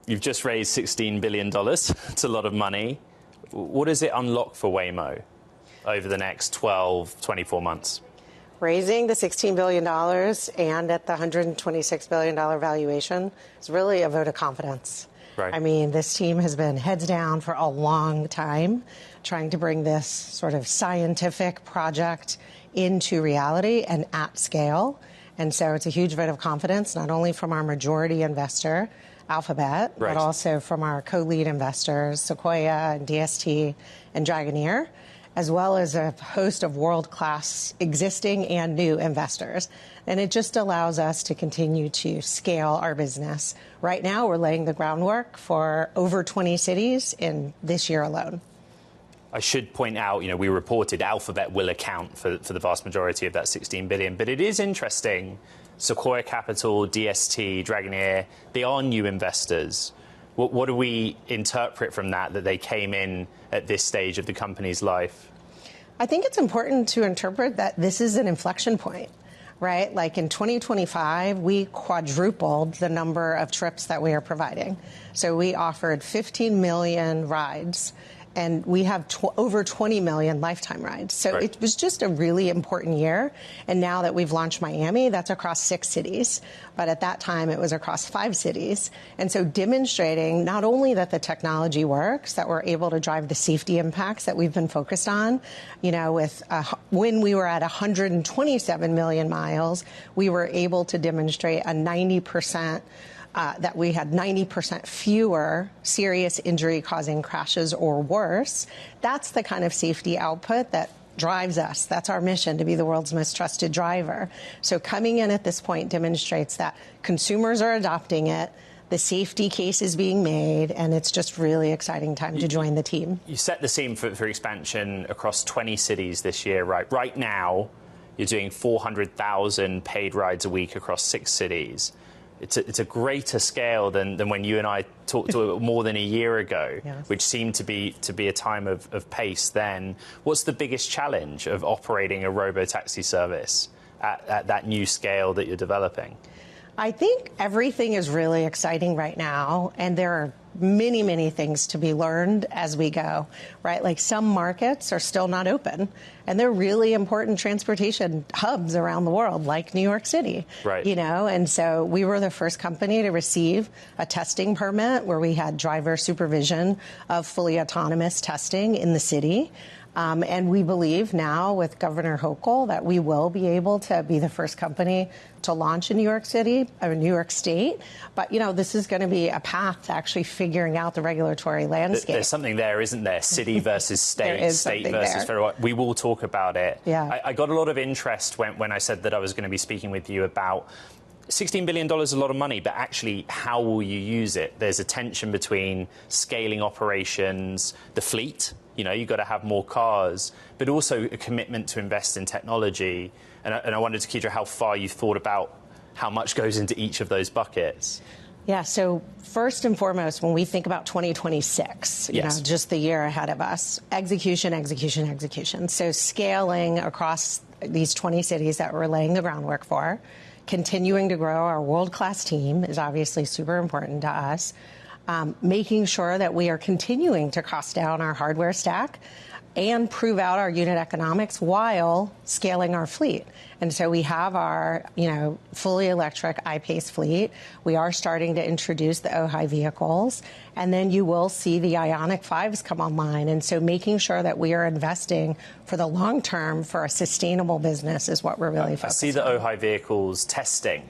You've just raised $16 billion. It's a lot of money. What does it unlock for Waymo over the next 12, 24 months? Raising the $16 billion and at the $126 billion valuation is really a vote of confidence. Right. I mean, this team has been heads down for a long time, trying to bring this sort of scientific project into reality and at scale. And so it's a huge vote of confidence, not only from our majority investor, Alphabet, right, but also from our co-lead investors, Sequoia and DST and Dragoneer, as well as a host of world-class existing and new investors. And it just allows us to continue to scale our business. Right now, we're laying the groundwork for over 20 cities in this year alone. I should point out, we reported Alphabet will account for the vast majority of that $16 billion. But it is interesting, Sequoia Capital, DST, Dragoneer, they are new investors. What do we interpret from that they came in at this stage of the company's life? I think it's important to interpret that this is an inflection point, right? Like in 2025, we quadrupled the number of trips that we are providing. So we offered 15 million rides, and we have over 20 million lifetime rides. So right, it was just a really important year. And now that we've launched Miami, that's across 6 cities. But at that time, it was across 5 cities. And so demonstrating not only that the technology works, that we're able to drive the safety impacts that we've been focused on. With when we were at 127 million miles, we were able to demonstrate a 90%. That we had 90% fewer serious injury-causing crashes or worse. That's the kind of safety output that drives us. That's our mission, to be the world's most trusted driver. So coming in at this point demonstrates that consumers are adopting it, the safety case is being made, and it's just really exciting time to join the team. You set the scene for expansion across 20 cities this year, right? Right now, you're doing 400,000 paid rides a week across 6 cities. It's a greater scale than when you and I talked to more than a year ago, yes, which seemed to be a time of pace then. What's the biggest challenge of operating a robotaxi service at that new scale that you're developing? I think everything is really exciting right now, and there are many, many things to be learned as we go, right? Like some markets are still not open, and they're really important transportation hubs around the world, like New York City, right? And so we were the first company to receive a testing permit where we had driver supervision of fully autonomous testing in the city. And we believe now with Governor Hochul that we will be able to be the first company to launch in New York City or New York State. But, this is going to be a path to actually figuring out the regulatory landscape. There's something there, isn't there? City versus state, state versus federal. We will talk about it. Yeah. I got a lot of interest when I said that I was going to be speaking with you about $16 billion is a lot of money, but actually, how will you use it? There's a tension between scaling operations, the fleet. You've got to have more cars, but also a commitment to invest in technology. And I wondered, Tekedra, how far you thought about how much goes into each of those buckets. Yeah, so first and foremost, when we think about 2026, yes, just the year ahead of us, execution. So scaling across these 20 cities that we're laying the groundwork for, continuing to grow our world-class team is obviously super important to us. Making sure that we are continuing to cost down our hardware stack and prove out our unit economics while scaling our fleet. And so we have our, fully electric I-Pace fleet. We are starting to introduce the OHI vehicles, and then you will see the Ioniq 5s come online. And so making sure that we are investing for the long term for a sustainable business is what we're really focused on. I see the OHI vehicles testing.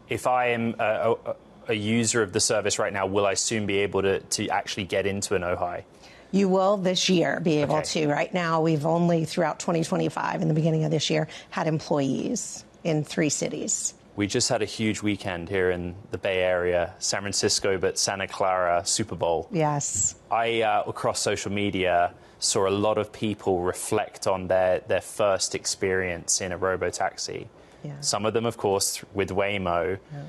If I am a user of the service right now, will I soon be able to actually get into an OHI? You will this year be able to. Right now, we've only, throughout 2025, in the beginning of this year, had employees in 3 cities. We just had a huge weekend here in the Bay Area, San Francisco, but Santa Clara, Super Bowl. Yes. I, across social media, saw a lot of people reflect on their first experience in a robotaxi. Yeah. Some of them, of course, with Waymo. Yeah.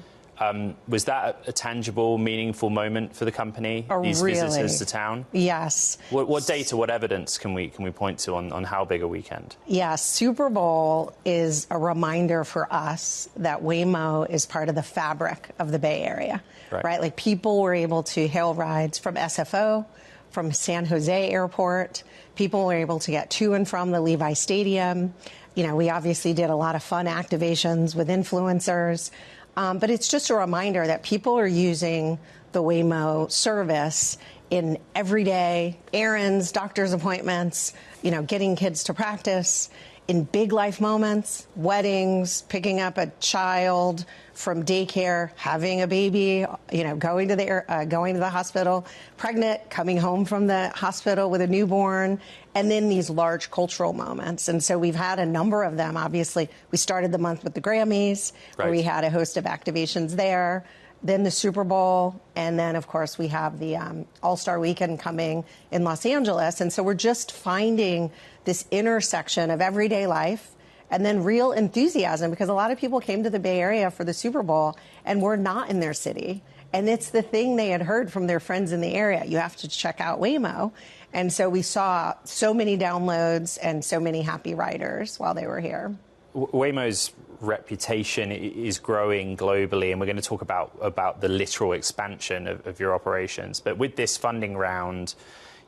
Was that a tangible, meaningful moment for the company? These really? visitors to town? Yes. What data, what evidence can we point to on how big a weekend? Yeah, Super Bowl is a reminder for us that Waymo is part of the fabric of the Bay Area, right? Like people were able to hail rides from SFO, from San Jose Airport. People were able to get to and from the Levi Stadium. You know, we obviously did a lot of fun activations with influencers. But it's just a reminder that people are using the Waymo service in everyday errands, doctor's appointments, you know, getting kids to practice, in big life moments, weddings, picking up a child from daycare, having a baby, you know, going to the hospital, pregnant, coming home from the hospital with a newborn, and then these large cultural moments. And so we've had a number of them. Obviously, we started the month with the Grammys, where we had a host of activations there. Then the Super Bowl, and then, of course, we have the All-Star Weekend coming in Los Angeles. And so we're just finding this intersection of everyday life and then real enthusiasm, because a lot of people came to the Bay Area for the Super Bowl and were not in their city. And it's the thing they had heard from their friends in the area. You have to check out Waymo. And so we saw so many downloads and so many happy riders while they were here. Waymo's reputation is growing globally, and we're going to talk about the literal expansion of your operations. But with this funding round,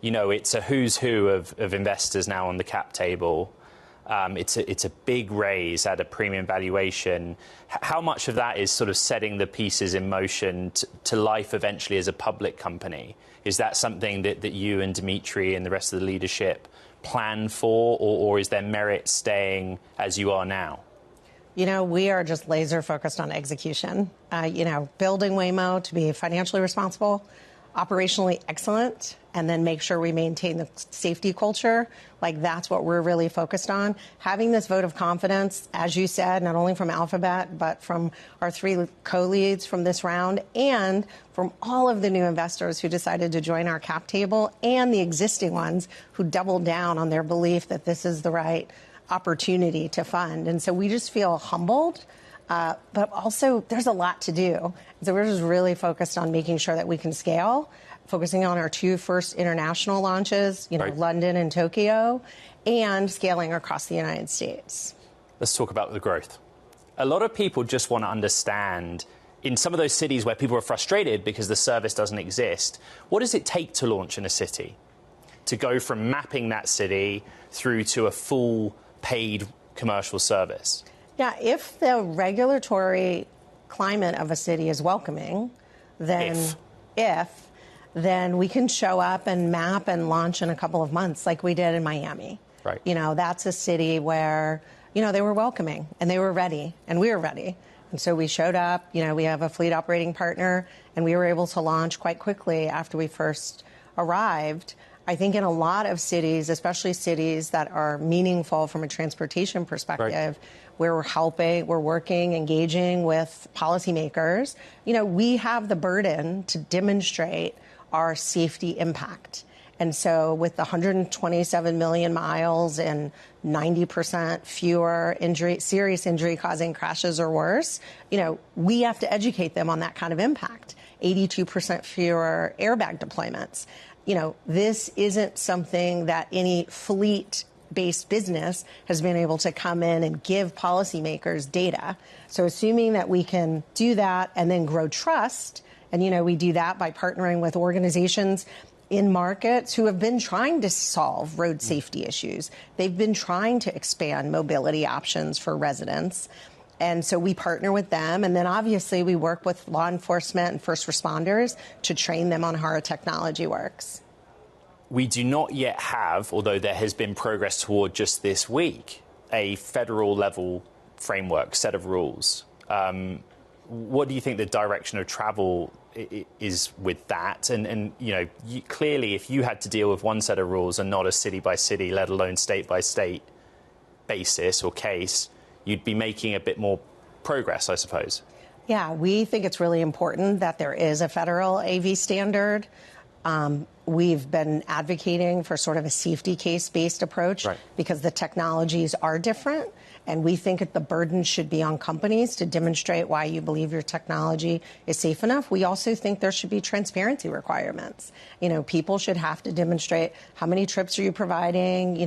you know, it's a who's who of investors now on the cap table. It's a big raise at a premium valuation. How much of that is sort of setting the pieces in motion to life eventually as a public company? Is that something that you and Dimitri and the rest of the leadership plan for, or is there merit staying as you are now? You know, we are just laser focused on execution. You know, building Waymo to be financially responsible, operationally excellent, and then make sure we maintain the safety culture. Like, that's what we're really focused on. Having this vote of confidence, as you said, not only from Alphabet, but from our 3 co-leads from this round, and from all of the new investors who decided to join our cap table, and the existing ones who doubled down on their belief that this is the right opportunity to fund. And so we just feel humbled, but also there's a lot to do. So we're just really focused on making sure that we can scale, focusing on our 2 first international launches, you know, London and Tokyo, and scaling across the United States. Let's talk about the growth. A lot of people just want to understand, in some of those cities where people are frustrated because the service doesn't exist, what does it take to launch in a city? To go from mapping that city through to a full paid commercial service? Yeah, if the regulatory climate of a city is welcoming, then then we can show up and map and launch in a couple of months like we did in Miami. Right. You know, that's a city where, you know, they were welcoming and they were ready and we were ready. And so we showed up, you know, we have a fleet operating partner, and we were able to launch quite quickly after we first arrived. I think in a lot of cities, especially cities that are meaningful from a transportation perspective, where we're helping, we're working, engaging with policymakers, you know, we have the burden to demonstrate our safety impact. And so with the 127 million miles and 90% fewer serious injury-causing crashes or worse, you know, we have to educate them on that kind of impact. 82% fewer airbag deployments. You know, this isn't something that any fleet-based business has been able to come in and give policymakers data. So assuming that we can do that and then grow trust, and, you know, we do that by partnering with organizations in markets who have been trying to solve road safety issues. They've been trying to expand mobility options for residents. And so we partner with them. And then obviously we work with law enforcement and first responders to train them on how our technology works. We do not yet have, although there has been progress toward just this week, a federal level framework, set of rules. What do you think the direction of travel is with that? And you know, clearly, if you had to deal with one set of rules and not a city by city, let alone state by state basis or case, you'd be making a bit more progress, I suppose. Yeah, we think it's really important that there is a federal AV standard. We've been advocating for sort of a safety case-based approach because the technologies are different. And we think that the burden should be on companies to demonstrate why you believe your technology is safe enough. We also think there should be transparency requirements. People should have to demonstrate how many trips are you providing.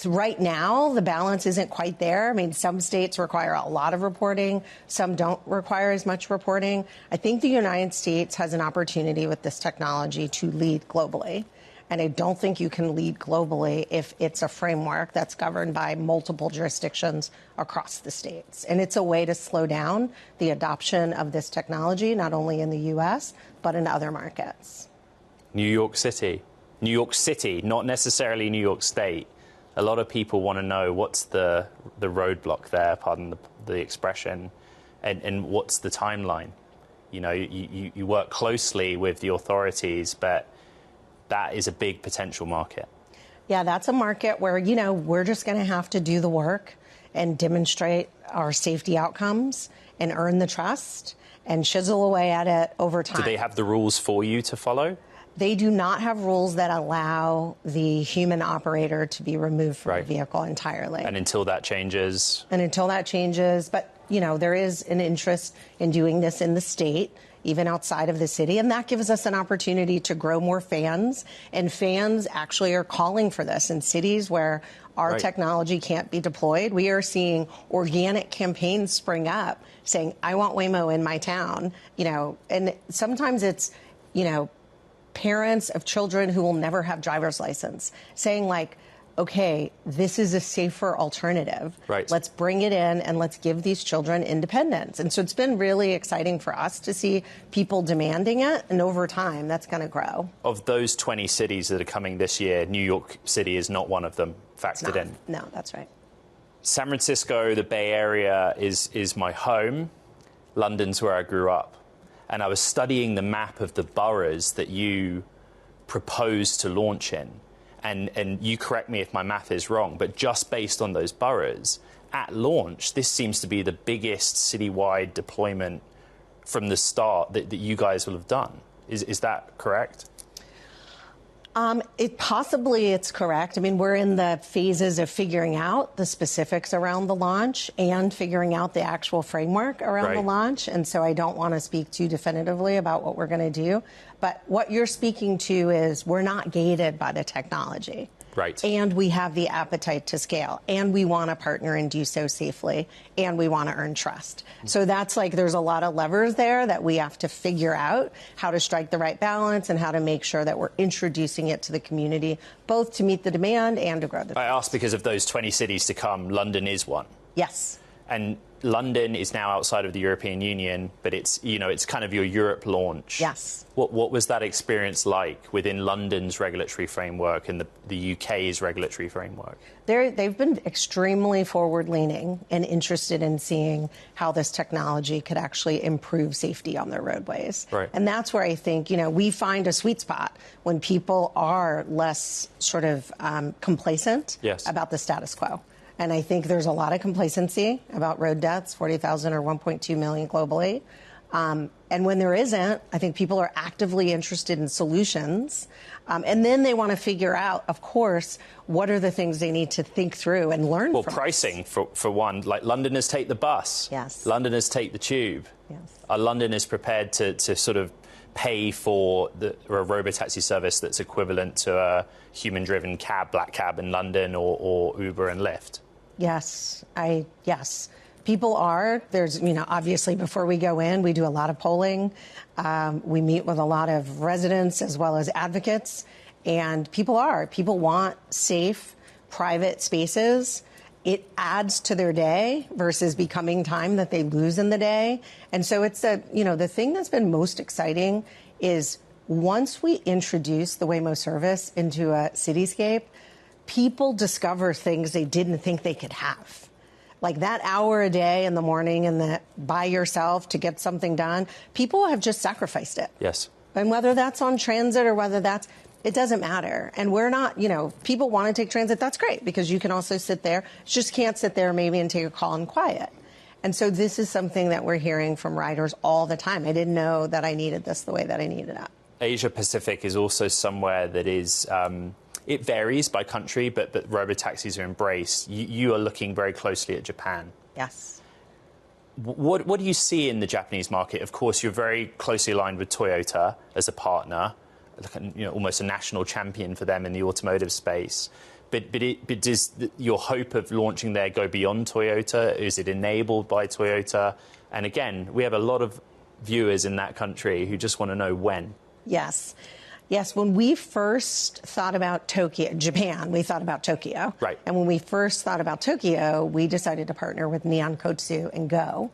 Right now, the balance isn't quite there. I mean, some states require a lot of reporting. Some don't require as much reporting. I think the United States has an opportunity with this technology to lead globally. And I don't think you can lead globally if it's a framework that's governed by multiple jurisdictions across the states. And it's a way to slow down the adoption of this technology, not only in the U.S., but in other markets. New York City, not necessarily New York State. A lot of people want to know what's the roadblock there, pardon the expression, and what's the timeline. You work closely with the authorities, but that is a big potential market. Yeah, that's a market where, we're just going to have to do the work and demonstrate our safety outcomes and earn the trust and chisel away at it over time. Do they have the rules for you to follow? They do not have rules that allow the human operator to be removed from the vehicle entirely. And until that changes? But, there is an interest in doing this in the state, even outside of the city. And that gives us an opportunity to grow more fans. And fans actually are calling for this in cities where our technology can't be deployed. We are seeing organic campaigns spring up saying, I want Waymo in my town. And sometimes it's, parents of children who will never have driver's license saying, like, okay, this is a safer alternative. Let's bring it in and let's give these children independence. And so it's been really exciting for us to see people demanding it. And over time, that's going to grow. Of those 20 cities that are coming this year, New York City is not one of them factored in. No, that's right. San Francisco, the Bay Area, is my home. London's where I grew up. And I was studying the map of the boroughs that you proposed to launch in. And you correct me if my math is wrong, but just based on those boroughs, at launch, this seems to be the biggest citywide deployment from the start that you guys will have done. Is that correct? It's correct. I mean, we're in the phases of figuring out the specifics around the launch and figuring out the actual framework around the launch. And so I don't want to speak too definitively about what we're going to do. But what you're speaking to is we're not gated by the technology. And we have the appetite to scale. And we want to partner and do so safely. And we want to earn trust. So that's there's a lot of levers there that we have to figure out how to strike the right balance and how to make sure that we're introducing it to the community, both to meet the demand and to grow the trust. I asked because of those 20 cities to come, London is one. Yes. And London is now outside of the European Union, but it's kind of your Europe launch. Yes. What was that experience like within London's regulatory framework and the UK's regulatory framework? They've been extremely forward-leaning and interested in seeing how this technology could actually improve safety on their roadways. And that's where I think, we find a sweet spot when people are less sort of complacent about the status quo. And I think there's a lot of complacency about road deaths, 40,000 or 1.2 million globally. And when there isn't, I think people are actively interested in solutions. And then they want to figure out, of course, what are the things they need to think through and learn from. Well, pricing, for one, like Londoners take the bus. Yes. Londoners take the tube. Yes. Are Londoners prepared to sort of pay for a Robotaxi service that's equivalent to a human-driven black cab in London or Uber and Lyft? Yes. Yes. People are. There's, obviously before we go in, we do a lot of polling. We meet with a lot of residents as well as advocates. And people want safe, private spaces. It adds to their day versus becoming time that they lose in the day. And so it's the thing that's been most exciting is once we introduce the Waymo service into a cityscape, people discover things they didn't think they could have. Like that hour a day in the morning and by yourself to get something done, people have just sacrificed it. Yes. And whether that's on transit or whether it doesn't matter. And we're not, people want to take transit. That's great because you can also sit there. Just can't sit there maybe and take a call in quiet. And so this is something that we're hearing from riders all the time. I didn't know that I needed this the way that I needed it. Asia Pacific is also somewhere that is it varies by country, but robotaxis are embraced. You are looking very closely at Japan. Yes. What do you see in the Japanese market? Of course, you're very closely aligned with Toyota as a partner, almost a national champion for them in the automotive space. But does your hope of launching there go beyond Toyota? Is it enabled by Toyota? And again, we have a lot of viewers in that country who just want to know when. Yes. Yes, when we first thought about Japan, we thought about Tokyo. Right. And when we first thought about Tokyo, we decided to partner with Nihon Kotsu and Go.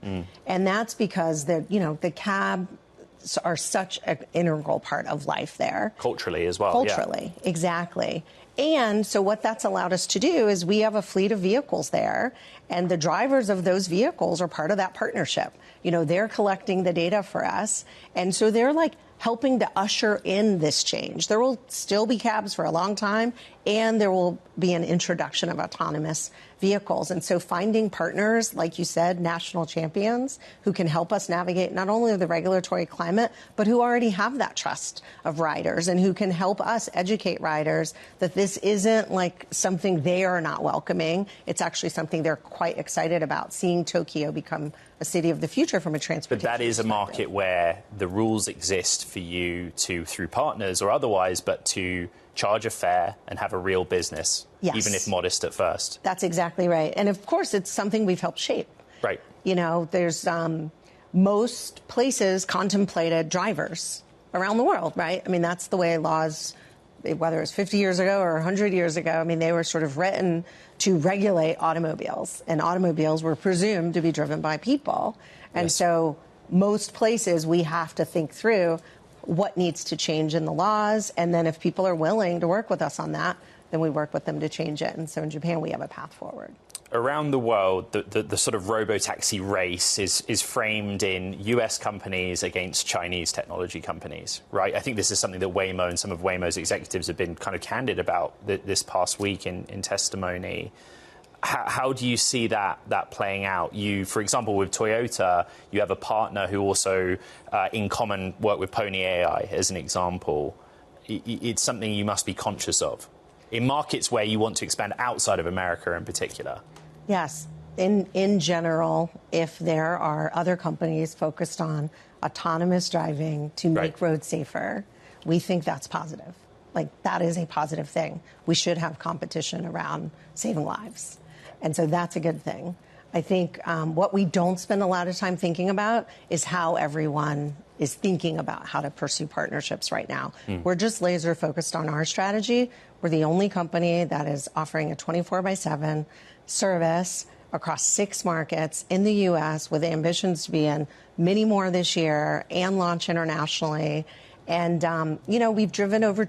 And that's because the cabs are such an integral part of life there. Culturally as well. Culturally, yeah. Exactly. And so what that's allowed us to do is we have a fleet of vehicles there, and the drivers of those vehicles are part of that partnership. They're collecting the data for us, and so they're like helping to usher in this change. There will still be cabs for a long time, and there will be an introduction of autonomous vehicles. And so finding partners, like you said, national champions, who can help us navigate not only the regulatory climate, but who already have that trust of riders and who can help us educate riders that this isn't like something they are not welcoming. It's actually something they're quite excited about, seeing Tokyo become a city of the future from a transportation But that is a market where the rules exist for you to, through partners or otherwise, but to charge a fare and have a real business, yes, even if modest at first. That's exactly right. And of course, it's something we've helped shape. Right. There's most places contemplated drivers around the world, right? I mean, that's the way laws, whether it was 50 years ago or 100 years ago, I mean, they were sort of written to regulate automobiles, and automobiles were presumed to be driven by people. And yes, so most places we have to think through what needs to change in the laws, and then if people are willing to work with us on that, then we work with them to change it. And so in Japan, we have a path forward. Around the world, the sort of robotaxi race is framed in US companies against Chinese technology companies, right? I think this is something that Waymo and some of Waymo's executives have been kind of candid about this past week in testimony. How do you see that playing out? For example, with Toyota, you have a partner who also, in common, work with Pony AI, as an example. It's something you must be conscious of in markets where you want to expand outside of America in particular. Yes. In general, if there are other companies focused on autonomous driving to make roads safer, we think that's positive. Like, that is a positive thing. We should have competition around saving lives. And so that's a good thing. I think what we don't spend a lot of time thinking about is how everyone is thinking about how to pursue partnerships right now. We're just laser focused on our strategy. We're the only company that is offering a 24/7 service across 6 markets in the U.S. with ambitions to be in many more this year and launch internationally. And, we've driven over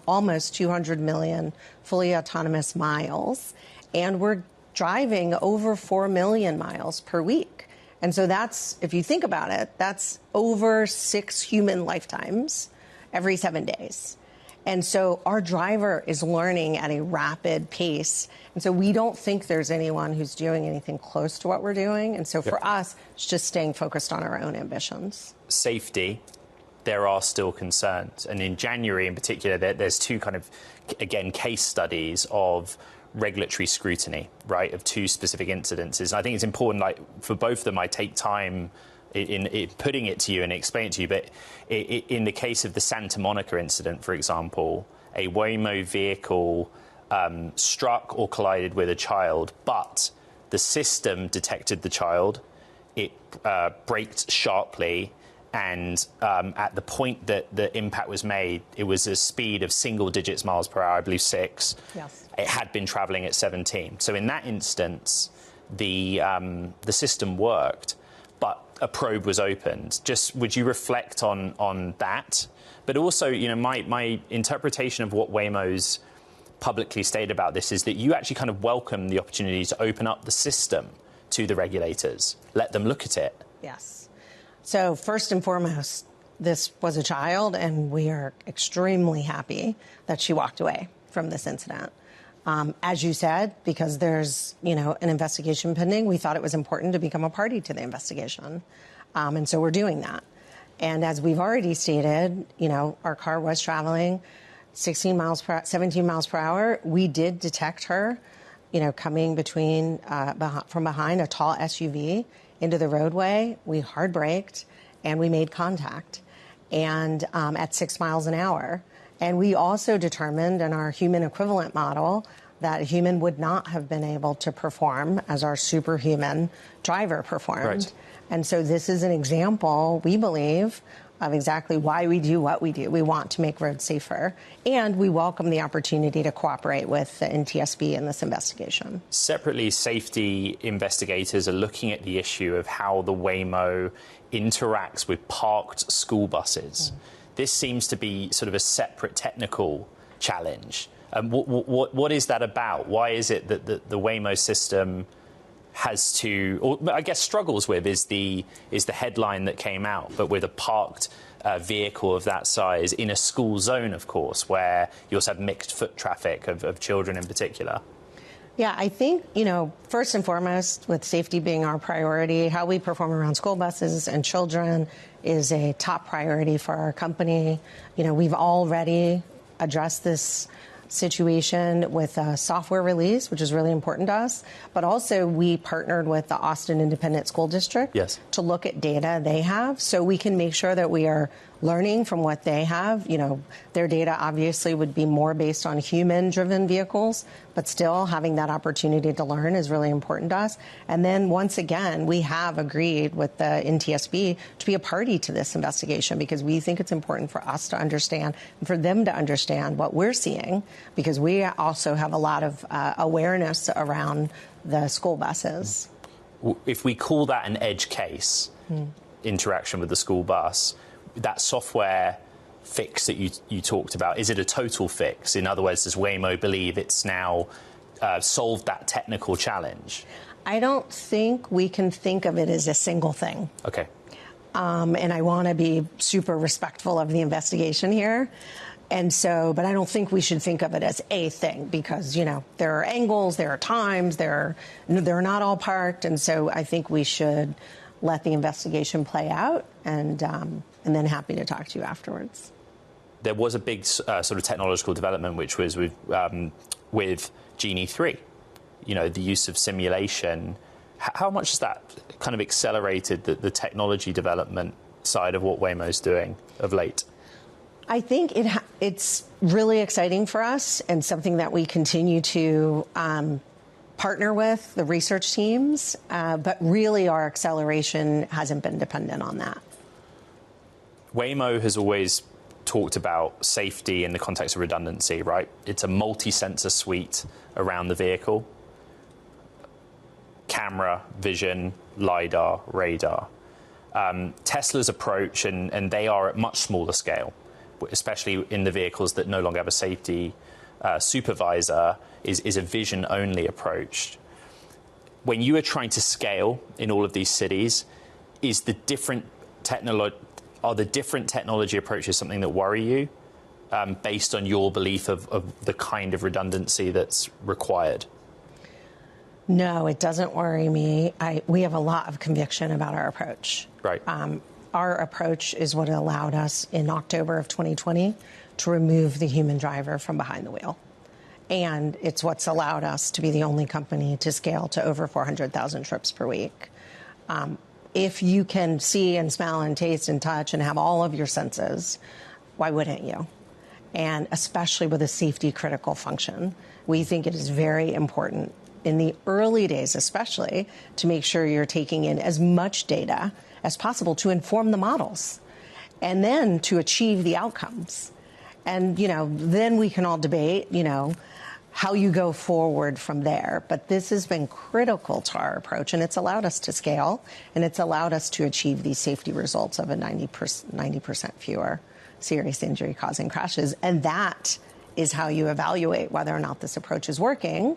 almost 200 million fully autonomous miles. And we're driving over 4 million miles per week. And so that's, if you think about it, that's over 6 human lifetimes every 7 days. And so our driver is learning at a rapid pace. And so we don't think there's anyone who's doing anything close to what we're doing. And so for us, it's just staying focused on our own ambitions. Safety, there are still concerns. And in January in particular, there's 2 kind of, again, case studies of regulatory scrutiny, right, of 2 specific incidences. And I think it's important, like, for both of them, I take time in putting it to you and explain it to you. But in the case of the Santa Monica incident, for example, a Waymo vehicle struck or collided with a child, but the system detected the child. It braked sharply. And at the point that the impact was made, it was a speed of single digits miles per hour, I believe 6. Yes. It had been traveling at 17. So in that instance, the system worked, but a probe was opened. Just would you reflect on that? But also, my interpretation of what Waymo's publicly stated about this is that you actually kind of welcome the opportunity to open up the system to the regulators, let them look at it. Yes. So first and foremost, this was a child, and we are extremely happy that she walked away from this incident. As you said, because there's, an investigation pending, we thought it was important to become a party to the investigation. And so we're doing that. And as we've already stated, our car was traveling 16 miles per 17 miles per hour, we did detect her, coming from behind a tall SUV into the roadway. We hard braked and we made contact, and at 6 miles an hour. And we also determined in our human equivalent model that a human would not have been able to perform as our superhuman driver performed. Right. And so this is an example, we believe, of exactly why we do what we do. We want to make roads safer, and we welcome the opportunity to cooperate with the NTSB in this investigation. Separately, safety investigators are looking at the issue of how the Waymo interacts with parked school buses. This seems to be sort of a separate technical challenge. What is that about? Why is it that the Waymo system has to, or I guess struggles with, is the headline that came out, but with a parked vehicle of that size in a school zone, of course, where you also have mixed foot traffic of children in particular? Yeah, I think, first and foremost, with safety being our priority, how we perform around school buses and children is a top priority for our company. We've already addressed this situation with a software release, which is really important to us. But also, we partnered with the Austin Independent School District to look at data they have so we can make sure that we are learning from what they have. Their data obviously would be more based on human-driven vehicles, but still having that opportunity to learn is really important to us. And then once again, we have agreed with the NTSB to be a party to this investigation because we think it's important for us to understand and for them to understand what we're seeing, because we also have a lot of awareness around the school buses. If we call that an edge case, interaction with the school bus, that software fix that you talked about, is it a total fix? In other words, does Waymo believe it's now solved that technical challenge? I don't think we can think of it as a single thing. Okay. And I want to be super respectful of the investigation here. But I don't think we should think of it as a thing because, there are angles, there are times, they're not all parked. And so I think we should let the investigation play out and then happy to talk to you afterwards. There was a big sort of technological development, which was with Genie 3, the use of simulation. How much has that kind of accelerated the technology development side of what Waymo's doing of late? I think it's really exciting for us and something that we continue to partner with the research teams, but really our acceleration hasn't been dependent on that. Waymo has always talked about safety in the context of redundancy, right? It's a multi-sensor suite around the vehicle. Camera, vision, LiDAR, radar. Tesla's approach, and they are at much smaller scale, especially in the vehicles that no longer have a safety supervisor, is a vision-only approach. When you are trying to scale in all of these cities, are the different technology approaches something that worry you based on your belief of the kind of redundancy that's required? No, it doesn't worry me. We have a lot of conviction about our approach. Right. Our approach is what allowed us in October of 2020 to remove the human driver from behind the wheel. And it's what's allowed us to be the only company to scale to over 400,000 trips per week. If you can see and smell and taste and touch and have all of your senses, why wouldn't you? And especially with a safety critical function, we think it is very important in the early days, especially, to make sure you're taking in as much data as possible to inform the models and then to achieve the outcomes. And, then we can all debate, how you go forward from there. But this has been critical to our approach, and it's allowed us to scale, and it's allowed us to achieve these safety results of a 90% fewer serious injury-causing crashes. And that is how you evaluate whether or not this approach is working.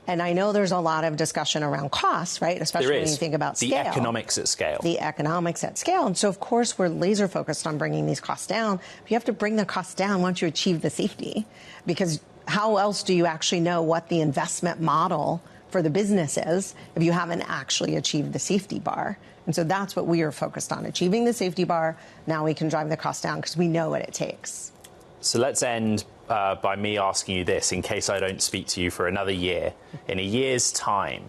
And I know there's a lot of discussion around costs, right? Especially when you think about scale. The economics at scale. The economics at scale. And so, of course, we're laser focused on bringing these costs down. But you have to bring the costs down once you achieve the safety, because how else do you actually know what the investment model for the business is if you haven't actually achieved the safety bar? And so that's what we are focused on, achieving the safety bar. Now we can drive the cost down because we know what it takes. So let's end by me asking you this, in case I don't speak to you for another year. In a year's time,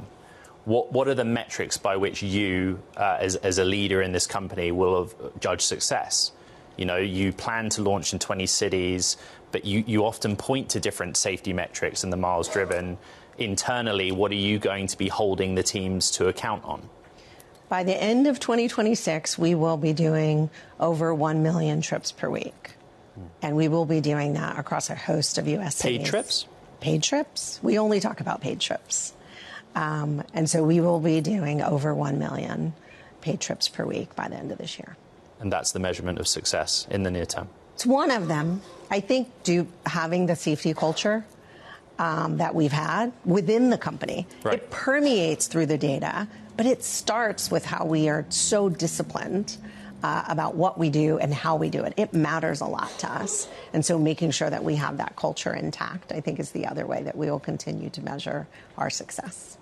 what are the metrics by which you, as a leader in this company, will have judged success? You know, you plan to launch in 20 cities, but you often point to different safety metrics and the miles driven. Internally, what are you going to be holding the teams to account on? By the end of 2026, we will be doing over 1 million trips per week. And we will be doing that across a host of U.S. cities. Paid trips? Paid trips. We only talk about paid trips. And so we will be doing over 1 million paid trips per week by the end of this year. And that's the measurement of success in the near term? It's one of them. I think having the safety culture that we've had within the company, right. It permeates through the data, but it starts with how we are so disciplined about what we do and how we do it. It matters a lot to us. And so making sure that we have that culture intact, I think, is the other way that we will continue to measure our success.